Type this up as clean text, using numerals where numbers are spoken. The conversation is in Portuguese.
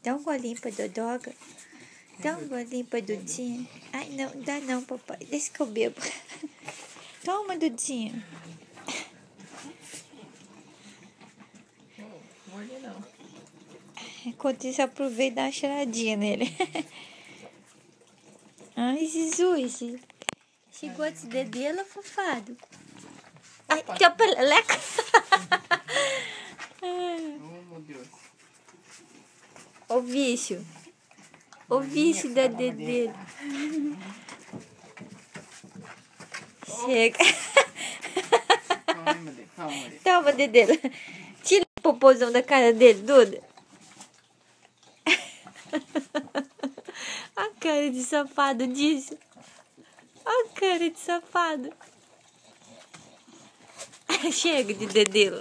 Dá um golinho pra Dodoga. Dá um golinho pra Dudinha. Ai, não, dá não, papai. Deixa que eu bebo. Toma, Dudinha. Não morde não. Enquanto isso, aproveita e dá uma cheiradinha nele. Ai, Jesus. Chegou a te dedê-la, fofado. Ai, teu peleca. Oh, meu Deus. O vício. O vício da dedê. Chega. Toma, dedê. Tira o popozão da cara dele, Duda. A cara de safado disso. A cara de safado. Chega de dedê.